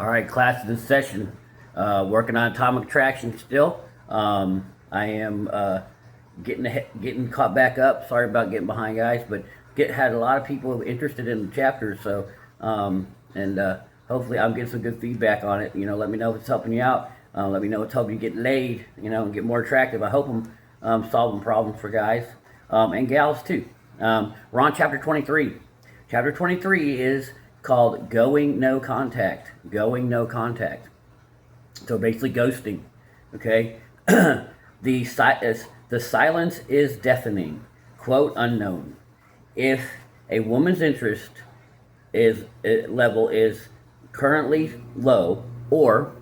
All right, class is in session. Working on atomic attraction still. I am getting caught back up. Sorry about getting behind, guys, but had a lot of people interested in the chapter. So, and hopefully, I'm getting some good feedback on it. Let me know if it's helping you out. Let me know if it's helping you get laid. And get more attractive. I hope I'm solving problems for guys and gals too. We're on chapter 23. Chapter 23 is called Going No Contact. Going No Contact. So basically ghosting. Okay? The silence is deafening. Quote unknown. If a woman's interest level is currently low or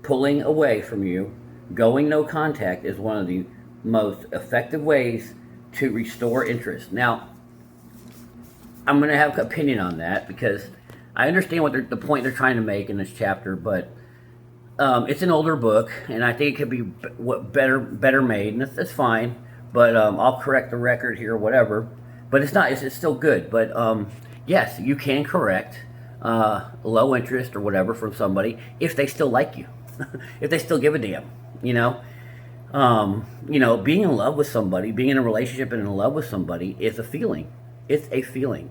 pulling away from you, going no contact is one of the most effective ways to restore interest. Now, I'm going to have an opinion on that because I understand what the point they're trying to make in this chapter, but it's an older book, and I think it could be better made, and that's fine. But I'll correct the record here or whatever. But it's not. It's still good. But yes, you can correct low interest or whatever from somebody if they still like you, if they still give a damn. Being in love with somebody, being in a relationship and in love with somebody is a feeling. It's a feeling.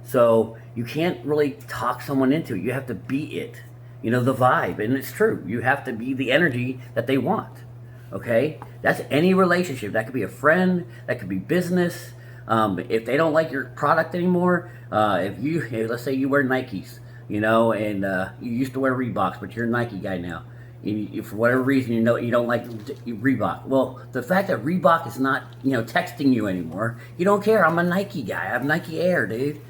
So you can't really talk someone into it. You have to be it. The vibe. And it's true. You have to be the energy that they want. Okay? That's any relationship. That could be a friend. That could be business. If they don't like your product anymore, if let's say you wear Nikes, and you used to wear Reeboks, but you're a Nike guy now. For whatever reason, you don't like Reebok. Well, the fact that Reebok is not, texting you anymore, you don't care. I'm a Nike guy. I have Nike Air, dude.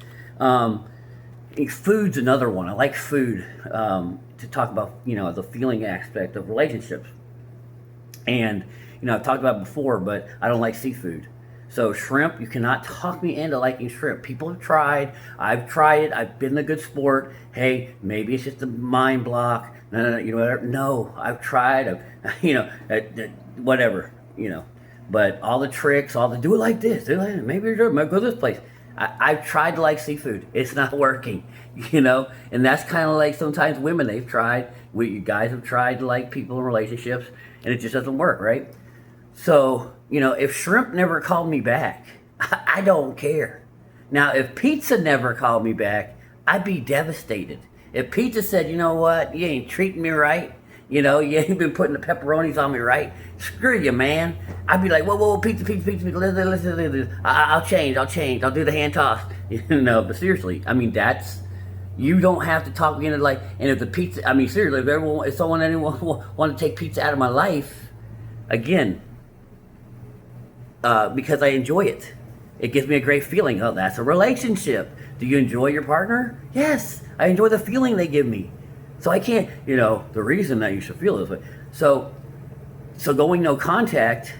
Food's another one. I like food to talk about, the feeling aspect of relationships. And, I've talked about it before, but I don't like seafood. So shrimp, you cannot talk me into liking shrimp. People have tried. I've tried it. I've been a good sport. Hey, maybe it's just a mind block. No, whatever. No, I've tried. Whatever, But all the tricks, do it like this. Do it like that. Maybe you're good. Maybe go this place. I've tried to like seafood. It's not working, And that's kind of like sometimes women, they've tried. You guys have tried to like people in relationships, and it just doesn't work, right? So, if shrimp never called me back, I don't care. Now, if pizza never called me back, I'd be devastated. If pizza said, you know what, you ain't treating me right, you ain't been putting the pepperonis on me right, screw you, man. I'd be like, whoa, pizza, listen. I'll change, I'll do the hand toss. But seriously, you don't have to talk me into and if the pizza, seriously, if anyone want to take pizza out of my life, again, because I enjoy it. It gives me a great feeling. Oh, that's a relationship. Do you enjoy your partner? Yes, I enjoy the feeling they give me. So I can't, the reason that you should feel this way. So going no contact,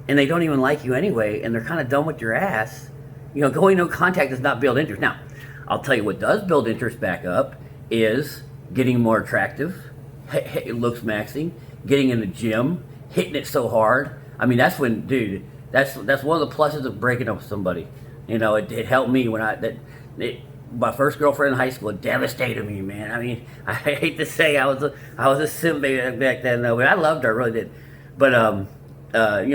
and they don't even like you anyway, and they're kind of done with your ass, going no contact does not build interest. Now, I'll tell you what does build interest back up is getting more attractive, looks maxing, getting in the gym, hitting it so hard. That's when, dude, that's one of the pluses of breaking up with somebody. It helped me when my first girlfriend in high school. It devastated me, man. I hate to say I was a simp back then, though, but I loved her, I really did. But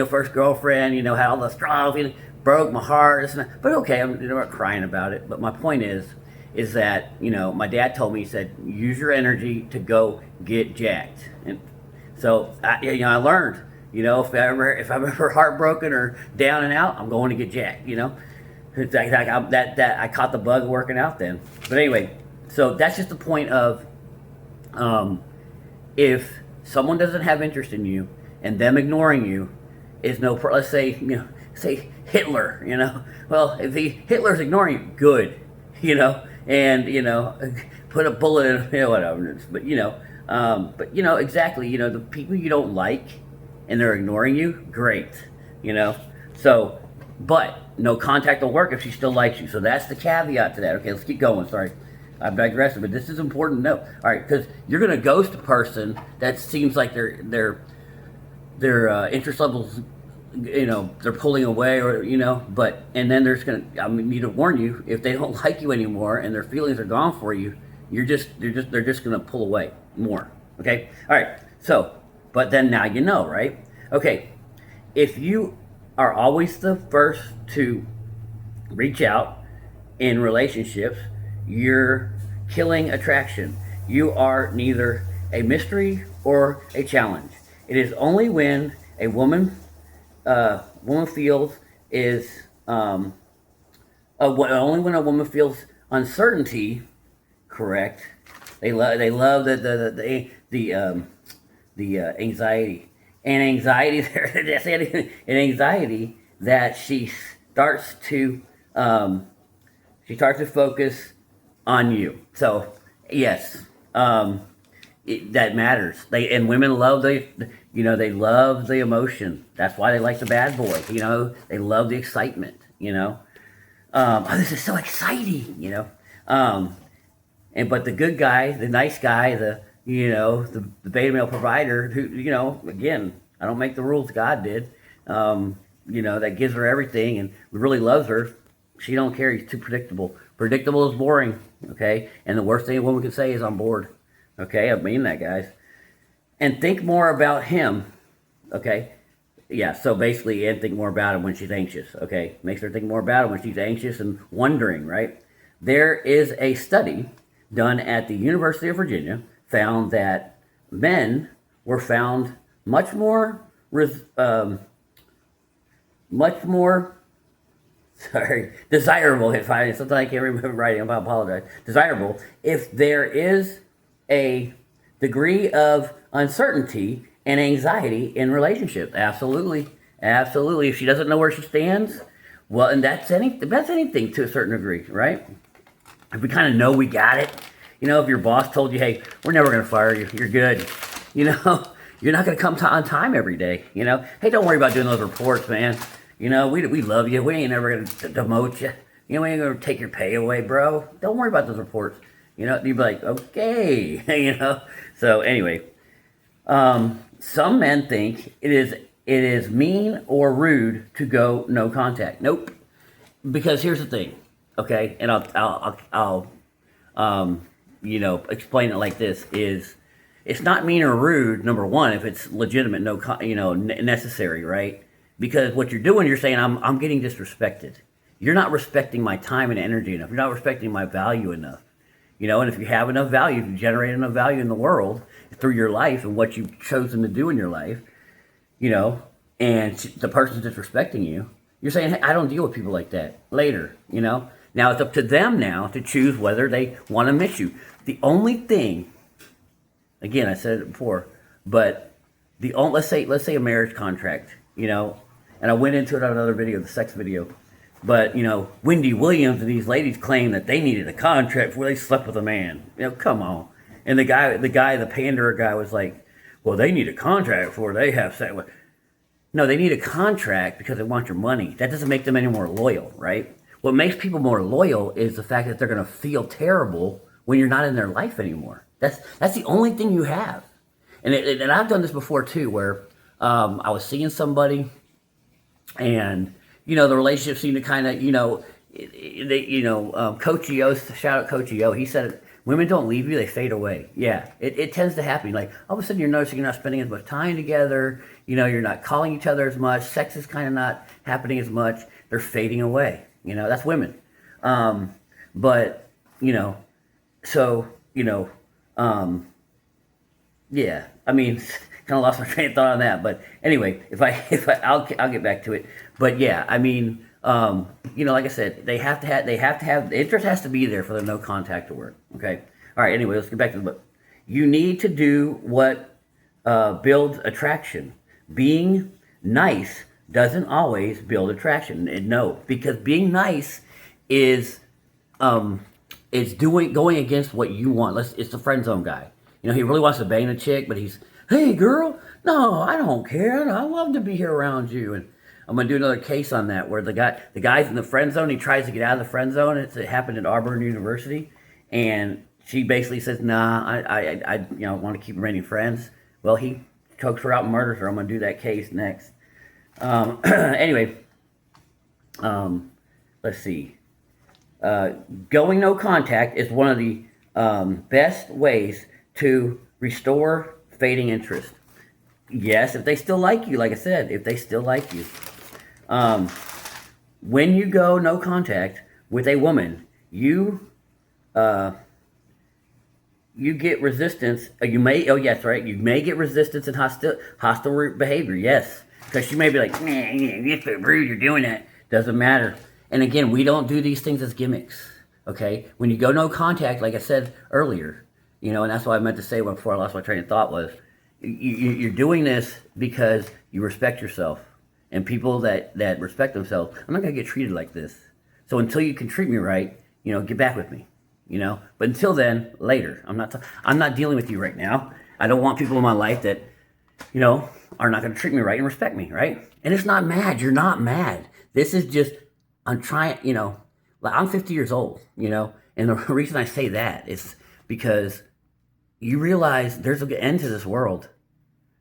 first girlfriend, had all the strong feeling, broke my heart. But okay, I'm not crying about it. But my point is that my dad told me, he said, use your energy to go get jacked. And so I learned. If I'm ever heartbroken or down and out, I'm going to get jacked. It's like I caught the bug working out then. But anyway, so that's just the point of if someone doesn't have interest in you and them ignoring you is no. Let's say say Hitler. Well, if Hitler's ignoring you, good. And put a bullet in whatever. But exactly. The people you don't like and they're ignoring you, great, So, but no contact will work if she still likes you. So that's the caveat to that. Okay, let's keep going. Sorry, I'm digressing, but this is important to know. All right, because you're going to ghost a person that seems like their interest levels, they're pulling away, or but and then there's going to. I need to warn you, if they don't like you anymore and their feelings are gone for you, they're just gonna pull away more. Okay, all right. So, but then now you know, right? Okay, if you are always the first to reach out in relationships, you're killing attraction. You are neither a mystery or a challenge. It is only when a woman feels is only when a woman feels uncertainty. Correct. They love the anxiety and anxiety and anxiety that um, she starts to focus on you. So yes, that matters. And women love they love the emotion. That's why they like the bad boy. They love the excitement. Oh, this is so exciting. And but the good guy, the nice guy, the beta male provider, who again, I don't make the rules. God did. That gives her everything and really loves her. She don't care. He's too predictable. Predictable is boring. Okay, and the worst thing a woman can say is "I'm bored." Okay, I mean that, guys. And think more about him. Okay, yeah. So basically, and think more about him when she's anxious. Okay, makes her think more about him when she's anxious and wondering. Right. There is a study done at the University of Virginia found that men were found much more desirable. If I something I can't remember writing, I apologize. Desirable if there is a degree of uncertainty and anxiety in relationships. Absolutely, absolutely. If she doesn't know where she stands, well, and that's anything to a certain degree, right? If we kind of know we got it, if your boss told you, hey, we're never going to fire you, you're good, you're not going to come on time every day, hey, don't worry about doing those reports, man. We love you. We ain't never going to demote you. We ain't going to take your pay away, bro. Don't worry about those reports. You'd be like, okay, So anyway, some men think it is mean or rude to go no contact. Nope. Because here's the thing. Okay, and I'll explain it like this: it's not mean or rude. Number one, if it's legitimate, necessary, right? Because what you're doing, you're saying I'm getting disrespected. You're not respecting my time and energy enough. You're not respecting my value enough. And if you have enough value, if you generate enough value in the world through your life and what you've chosen to do in your life, and the person's disrespecting you, you're saying, hey, I don't deal with people like that later, Now it's up to them now to choose whether they want to miss you. The only thing, again, I said it before, but let's say a marriage contract, and I went into it on another video, the sex video, but Wendy Williams and these ladies claim that they needed a contract before they slept with a man. Come on. And the panderer guy was like, well, they need a contract before they have sex with. No, they need a contract because they want your money. That doesn't make them any more loyal, right? What makes people more loyal is the fact that they're going to feel terrible when you're not in their life anymore. That's the only thing you have. And I've done this before too, where I was seeing somebody, and the relationship seemed to kind of Coach EO, shout out Coach EO. He said women don't leave you; they fade away. Yeah, it tends to happen. Like all of a sudden, you're noticing you're not spending as much time together. You're not calling each other as much. Sex is kind of not happening as much. They're fading away. That's women. But, so, yeah, I mean, kind of lost my train of thought on that, but anyway, I'll get back to it. But yeah, I mean, like I said, they have to have, the interest has to be there for the no contact to work. Okay. All right. Anyway, let's get back to the book. You need to do what, builds attraction. Being nice doesn't always build attraction. No, because being nice is going against what you want. It's the friend zone guy. He really wants to bang a chick, but he's, hey girl, no, I don't care. I love to be here around you. And I'm gonna do another case on that where the guy's in the friend zone. He tries to get out of the friend zone. It happened at Auburn University, and she basically says, nah, I want to keep remaining friends. Well, he chokes her out and murders her. I'm gonna do that case next. Anyway, let's see. Going no contact is one of the best ways to restore fading interest. Yes, if they still like you, like I said, if they still like you. When you go no contact with a woman, uh, you get resistance. You may, oh yes, right. You may get resistance and hostile behavior. Yes, because she may be like, man, you're so rude. You're doing that. Doesn't matter. And again, we don't do these things as gimmicks. Okay, when you go no contact, like I said earlier, and that's what I meant to say before I lost my train of thought was, you're doing this because you respect yourself, and people that respect themselves, I'm not gonna get treated like this. So until you can treat me right, get back with me. But until then, later. I'm not dealing with you right now. I don't want people in my life that, are not going to treat me right and respect me, right? And it's not mad. You're not mad. This is just, I'm trying, like I'm 50 years old, and the reason I say that is because you realize there's an end to this world.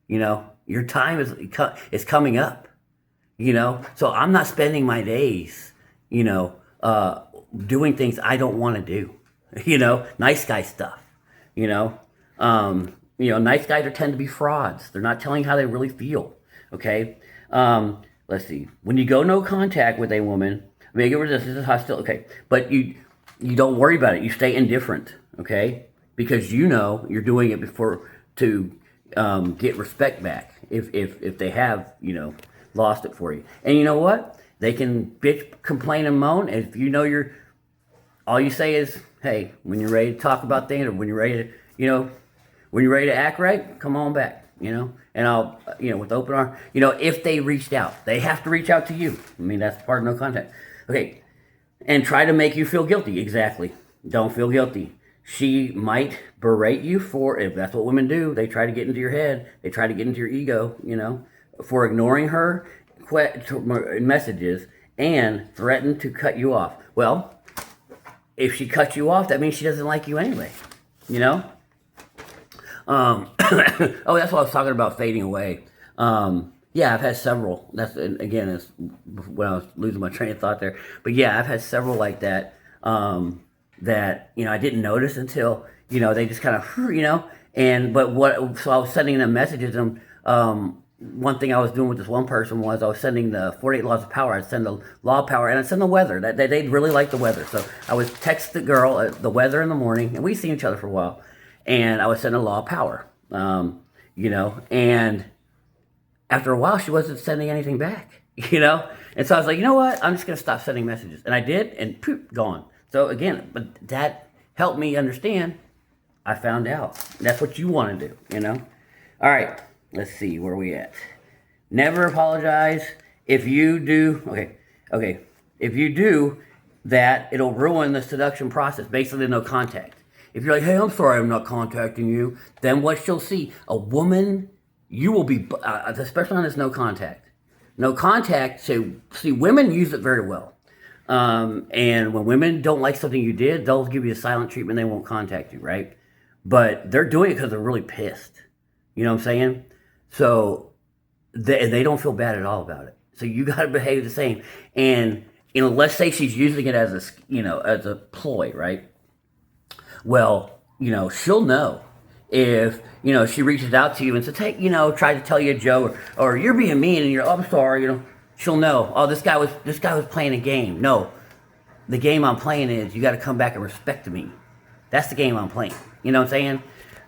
Your time is coming up, so I'm not spending my days, doing things I don't want to do. Nice guy stuff, nice guys tend to be frauds. They're not telling how they really feel. Okay. Let's see. When you go no contact with a woman, make it resistance, hostile. Okay. But you don't worry about it. You stay indifferent. Okay. Because you're doing it to get respect back. If they have, lost it for you. And you know what? They can bitch, complain, and moan. And if all you say is, hey, when you're ready to talk about things, or when you're ready to act right, come on back, and I'll, with open arms, if they reached out, they have to reach out to you. I mean, that's part of no contact. Okay. And try to make you feel guilty. Exactly. Don't feel guilty. She might berate you if that's what women do. They try to get into your head. They try to get into your ego, for ignoring her messages and threaten to cut you off. Well, if she cuts you off, that means she doesn't like you anyway, oh, that's what I was talking about, fading away. Yeah, I've had several. That's when I was losing my train of thought there. But yeah, I've had several like that. That I didn't notice until they just kind of so I was sending them messages. And one thing I was doing with this one person was I was sending the 48 laws of power. I'd send the law of power, and I'd send the weather. That they'd really like the weather. So I would text the girl the weather in the morning, and we'd seen each other for a while. And I would send a law of power, and after a while, she wasn't sending anything back, And so I was like, you know what? I'm just going to stop sending messages. And I did, and poof, gone. So again, but that helped me understand. I found out. That's what you want to do, All right, let's see, where are we at? Never apologize. If you do, okay. If you do that, it'll ruin the seduction process. Basically, no contact. If you're like, hey, I'm sorry I'm not contacting you, then what she'll see, a woman, you will be, especially on this no contact. No contact, see, women use it very well. And when women don't like something you did, they'll give you a silent treatment. They won't contact you, right? But they're doing it because they're really pissed. You know what I'm saying? So they don't feel bad at all about it. So you got to behave the same. And let's say she's using it as a ploy, right? Well, she'll know if she reaches out to you and says, hey, try to tell you a joke, or you're being mean, and you're, oh, I'm sorry, she'll know, oh, this guy was playing a game. No, the game I'm playing is you got to come back and respect me. That's the game I'm playing. You know what I'm saying?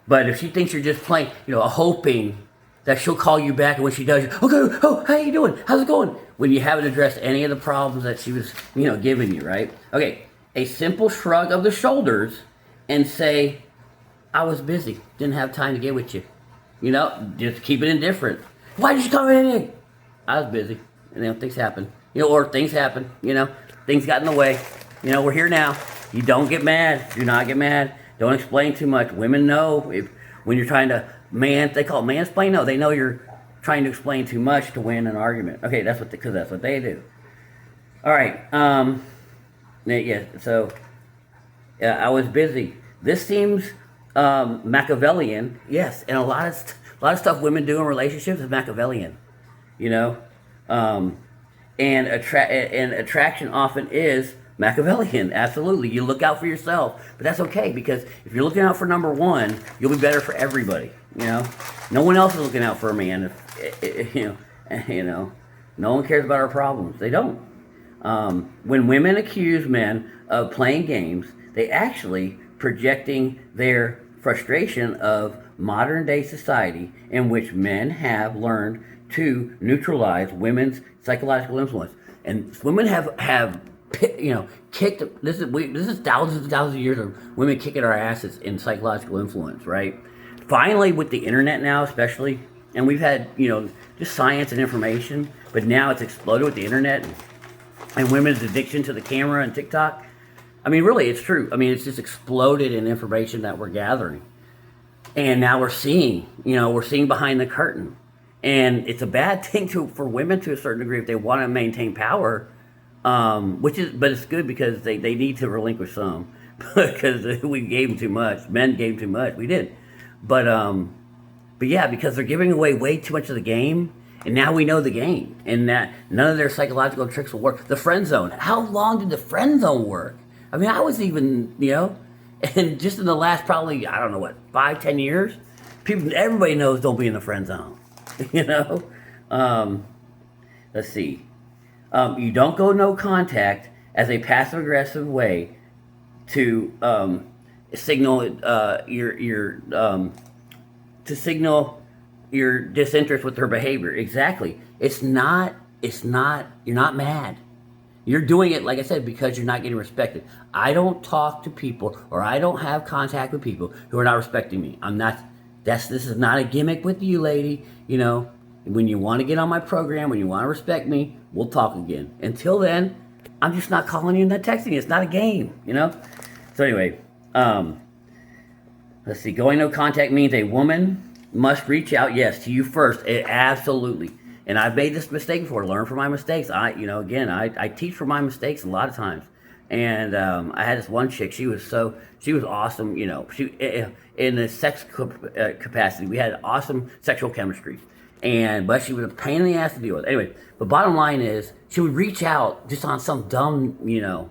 But if she thinks you're just playing, hoping that she'll call you back, and when she does, okay, oh, how you doing? How's it going? When you haven't addressed any of the problems that she was, giving you, right? Okay, a simple shrug of the shoulders and say, I was busy, didn't have time to get with you. Just keep it indifferent. Why did you come in? I was busy. And things happen. Or things happen. Things got in the way. We're here now. You don't get mad. Do not get mad. Don't explain too much. Women know when you're trying to they call it mansplain. No, they know you're trying to explain too much to win an argument. Okay, because that's what they do. All right. Yeah. So I was busy. This seems Machiavellian. Yes, and a lot of stuff women do in relationships is Machiavellian. And attraction often is Machiavellian, absolutely. You look out for yourself, but that's okay because if you're looking out for number one, you'll be better for everybody. You know, no one else is looking out for a man. No one cares about our problems. They don't. When women accuse men of playing games, they actually projecting their frustration of modern day society in which men have learned to neutralize women's psychological influence. And women have kicked, this is thousands and thousands of years of women kicking our asses in psychological influence, right? Finally, with the internet now especially, and we've had, just science and information, but now it's exploded with the internet and women's addiction to the camera and TikTok. I mean, really, it's true. I mean, it's just exploded in information that we're gathering. And now we're seeing behind the curtain. And it's a bad thing for women to a certain degree if they want to maintain power, but it's good because they need to relinquish some because we gave them too much. Men gave too much. We did. But yeah, because they're giving away way too much of the game. And now we know the game. And that none of their psychological tricks will work. The friend zone. How long did the friend zone work? I mean, I was even, and just in the last probably, 5-10 years, everybody knows don't be in the friend zone. Let's see. You don't go no contact as a passive aggressive way to signal your disinterest with her behavior. Exactly. It's not. You're not mad. You're doing it, like I said, because you're not getting respected. I don't talk to people, or I don't have contact with people who are not respecting me. I'm not. This is not a gimmick with you, lady. When you want to get on my program, when you want to respect me, we'll talk again. Until then, I'm just not calling you and not texting you. It's not a game, So anyway, let's see. Going no contact means a woman must reach out, yes, to you first. Absolutely. And I've made this mistake before. Learn from my mistakes. I teach from my mistakes a lot of times. And I had this one chick. She was awesome. She in the sex capacity. We had awesome sexual chemistry. But she was a pain in the ass to deal with. Anyway, but bottom line is, she would reach out just on some dumb,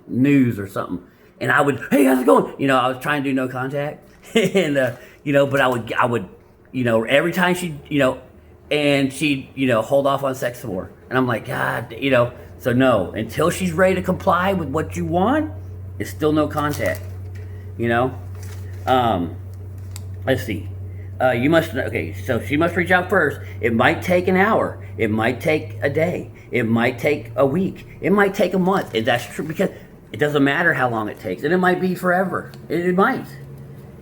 news or something. And I would, hey, how's it going? I was trying to do no contact. And, but I would, every time and she'd, hold off on sex more. And I'm like, God, so no, until she's ready to comply with what you want, it's still no contact, Let's see. So she must reach out first. It might take an hour. It might take a day. It might take a week. It might take a month. And that's true because it doesn't matter how long it takes. And it might be forever. It might.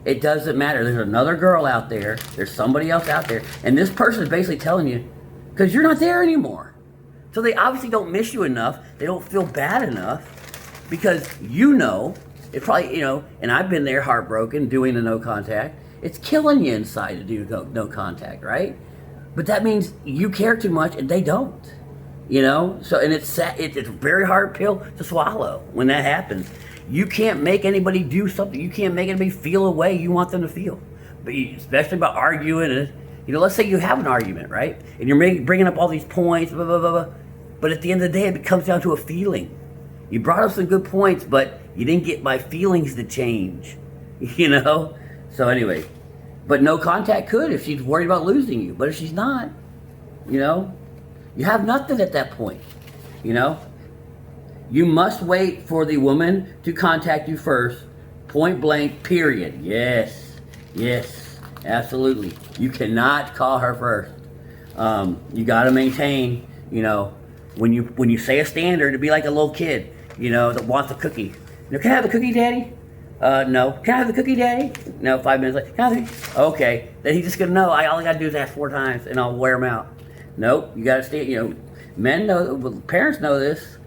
It doesn't matter. There's another girl out there. There's somebody else out there. And this person is basically telling you, because you're not there anymore. So they obviously don't miss you enough. They don't feel bad enough because it probably, and I've been there heartbroken doing the no contact. It's killing you inside to do no contact, right? But that means you care too much and they don't, So, and it's a very hard pill to swallow when that happens. You can't make anybody do something. You can't make anybody feel a way you want them to feel. But especially about arguing. And, let's say you have an argument, right? And you're bringing up all these points, blah, blah, blah, blah. But at the end of the day, it comes down to a feeling. You brought up some good points, but you didn't get my feelings to change, So anyway, but no contact could if she's worried about losing you. But if she's not, you have nothing at that point, You must wait for the woman to contact you first, point blank, period. Yes, absolutely. You cannot call her first. You got to maintain, when you say a standard, to be like a little kid, that wants a cookie. Can I have a cookie, Daddy? No. Can I have the cookie, Daddy? No. 5 minutes later. Can I have the... Okay. Then he's just gonna know. All I gotta do is ask 4 times, and I'll wear him out. Nope. You gotta stay. Men know. Parents know this.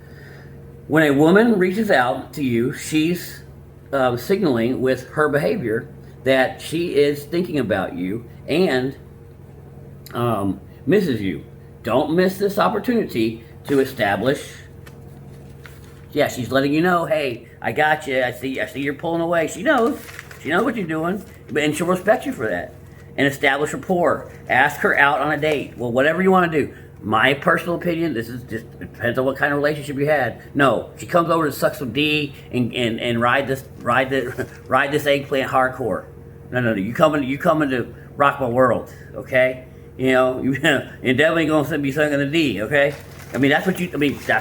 When a woman reaches out to you, she's signaling with her behavior that she is thinking about you and misses you. Don't miss this opportunity to establish. Yeah, she's letting you know, hey, I got you. I see you're pulling away. She knows what you're doing, and she'll respect you for that. And establish rapport. Ask her out on a date. Well, whatever you want to do. my personal opinion, this is just, it depends on what kind of relationship you had. No, she comes over to suck some D and ride this eggplant hardcore. No. You coming to rock my world, okay? You know, you and definitely gonna be sucking the D, okay? I mean, that's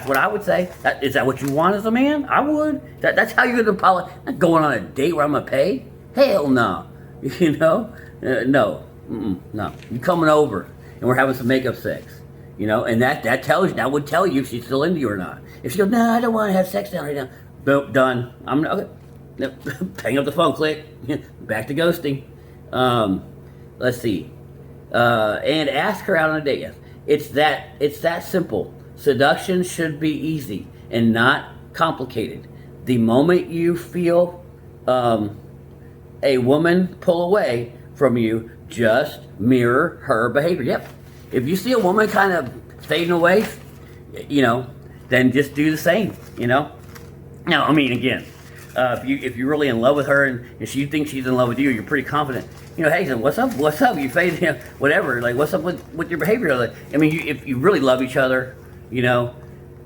what I would say. Is that what you want as a man? I would. That's how you're gonna apologize. Not going on a date where I'm gonna pay. Hell no. You know, no. No. You coming over and we're having some makeup sex. You know, and that would tell you if she's still into you or not. If she goes, no, I don't want to have sex now right now. Boom, done. I'm okay. Hang up the phone. Click. Back to ghosting. Let's see. And ask her out on a date. Yes. It's that simple. Seduction should be easy and not complicated. The moment you feel a woman pull away from you, just mirror her behavior. Yep. If you see a woman kind of fading away, you know, then just do the same, you know. Now, I mean, again, if you're really in love with her and she thinks she's in love with you, you're pretty confident. You know, hey, so what's up? What's up? You fade, you know, whatever. Like, what's up with your behavior? Like, I mean, if you really love each other, you know,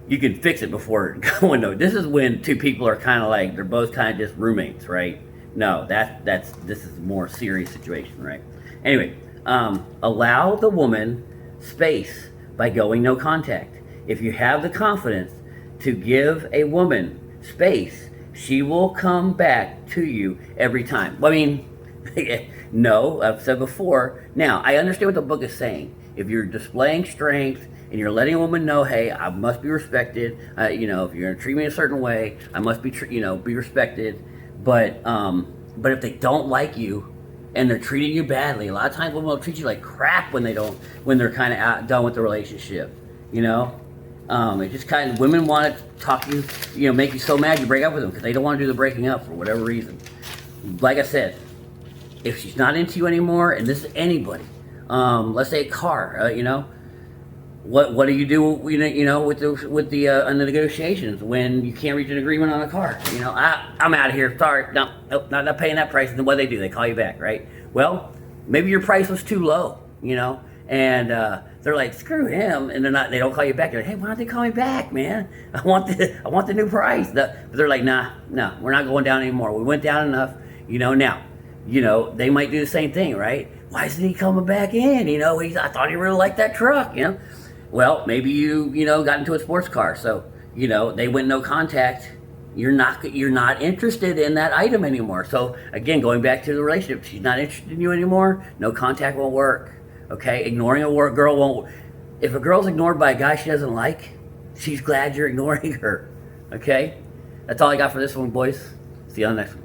you can fix it before going. No, this is when two people are kind of like they're both kind of just roommates, right? No, this is a more serious situation, right? Anyway, allow the woman space by going no contact. If you have the confidence to give a woman space, she will come back to you every time. Well, I mean, no, I've said before. Now, I understand what the book is saying. If you're displaying strength and you're letting a woman know, hey, I must be respected. You know, if you're gonna treat me a certain way, I must be, be respected. But if they don't like you, and they're treating you badly. A lot of times women will treat you like crap when they're kind of done with the relationship, you know? It just kind of, women want to talk to you, you know, make you so mad you break up with them because they don't want to do the breaking up for whatever reason. Like I said, if she's not into you anymore, and this is anybody, let's say a car, you know, what do you do, you know, with the negotiations when you can't reach an agreement on a car? You know, I'm out of here. Sorry, no, not paying that price. And then what do? They call you back, right? Well, maybe your price was too low, you know, and they're like, screw him, and they don't call you back. They're like, hey, why don't they call me back, man? I want the new price. But they're like, no, we're not going down anymore. We went down enough, you know. Now, you know, they might do the same thing, right? Why isn't he coming back in? You know, I thought he really liked that truck, you know. Well, maybe you got into a sports car, so you know they went no contact. You're not interested in that item anymore. So again, going back to the relationship, she's not interested in you anymore. No contact won't work. Okay, ignoring a girl won't. If a girl's ignored by a guy she doesn't like, she's glad you're ignoring her. Okay, that's all I got for this one, boys. See you on the next one.